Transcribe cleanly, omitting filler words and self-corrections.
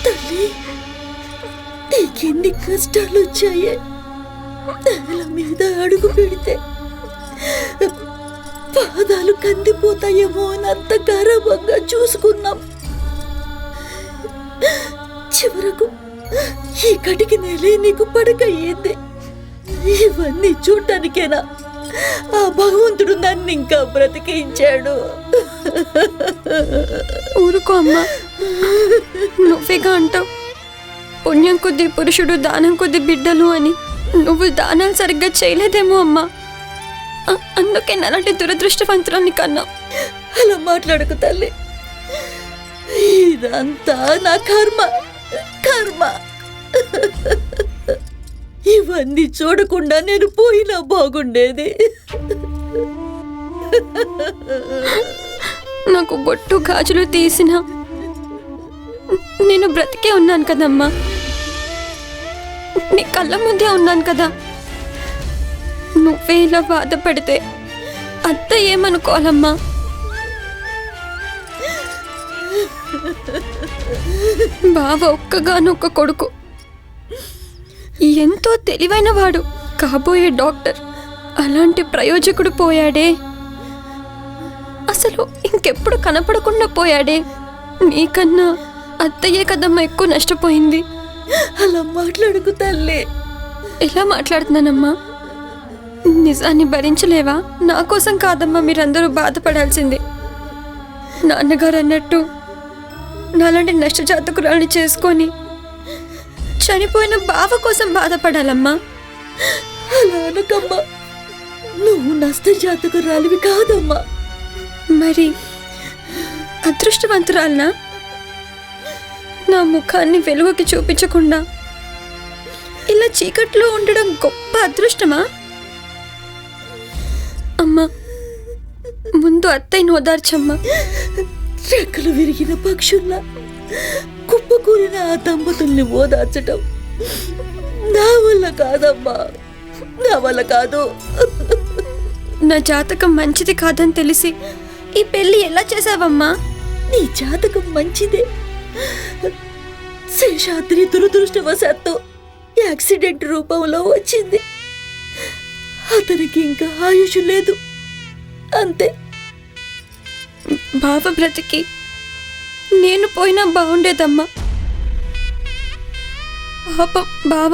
తల్లి, నీకెన్ని కష్టాలు వచ్చాయే. నేల మీద అడుగు పెడితే పాదాలు కందిపోతాయేమో అని అంత గారాబంగా చూసుకున్నాం. చివరకు ఈ కటికి నేలే నీకు పడకయ్యింది. ఇవన్నీ చూడటానికేనా ఆ భగవంతుడు నన్ను ఇంకా బ్రతికించాడు? ఊరుకో అమ్మా, నువ్వేగా అంటావు పుణ్యం కొద్ది పురుషుడు దానం కొద్ది బిడ్డలు అని. నువ్వు దానాలు సరిగ్గా చేయలేదేమో అమ్మా, అందుకే అలాంటి దురదృష్టవంతురాన్ని కన్నా. అలా మాట్లాడకు తల్లి, ఇదంతా నా కర్మ కర్మ. ఇవన్నీ చూడకుండా నేను పోయినా బాగుండేది. నాకు బొట్టు గాజులు తీసిన నేను బ్రతికే ఉన్నాను కదమ్మా, నీ కళ్ళ ముందే ఉన్నాను కదా. నువ్వే ఇలా బాధపడితే అత్త ఏమనుకోవాలమ్మా? బావ ఒక్కగానొక్క కొడుకు, ఎంతో తెలివైన వాడు, కాబోయే డాక్టర్. అలాంటి ప్రయోజకుడు పోయాడే, అసలు ఇంకెప్పుడు కనపడకుండా పోయాడే. నీకన్నా అత్తయ్యే కదమ్మా ఎక్కువ నష్టపోయింది. అలా మాట్లాడుకు తల్లి. ఎలా మాట్లాడుతున్నానమ్మా? నిజాన్ని భరించలేవా? నా కోసం కాదమ్మా మీరందరూ బాధపడాల్సింది. నాన్నగారు అన్నట్టు నాలాంటి నష్టజాతకురాలని చేసుకొని చనిపోయిన బావ కోసం బాధపడాలమ్మా. అలా అనకమ్మా, నువ్వు నష్టజాతకురాలివి కాదమ్మా. మరి అదృష్టవంతురాలనా? నా ముఖాన్ని వెలుగుకి చూపించకుండా ఇలా చీకట్లో ఉండడం గొప్ప అదృష్టమా? అమ్మా, ముందు అత్తయ్యను ఓదార్చమ్మా. రెక్కలు విరిగిన పక్షుల్లా కుప్పకూలిన ఆ దంపతుల్ని ఓదార్చటం నా వల్ల కాదమ్మా, నా వల్ల కాదు. నా జాతకం మంచిది కాదని తెలిసి ఈ పెళ్లి ఎలా చేసావమ్మా? నీ జాతకం మంచిదే. శేషాద్రి దురదృష్టవశాత్తు యాక్సిడెంట్ రూపంలో వచ్చింది. అతనికి ఇంకా ఆయుష్ లేదు, అంతే. బావ బ్రతికి నేను పోయినా బాగుండేదమ్మా. పాపం బావ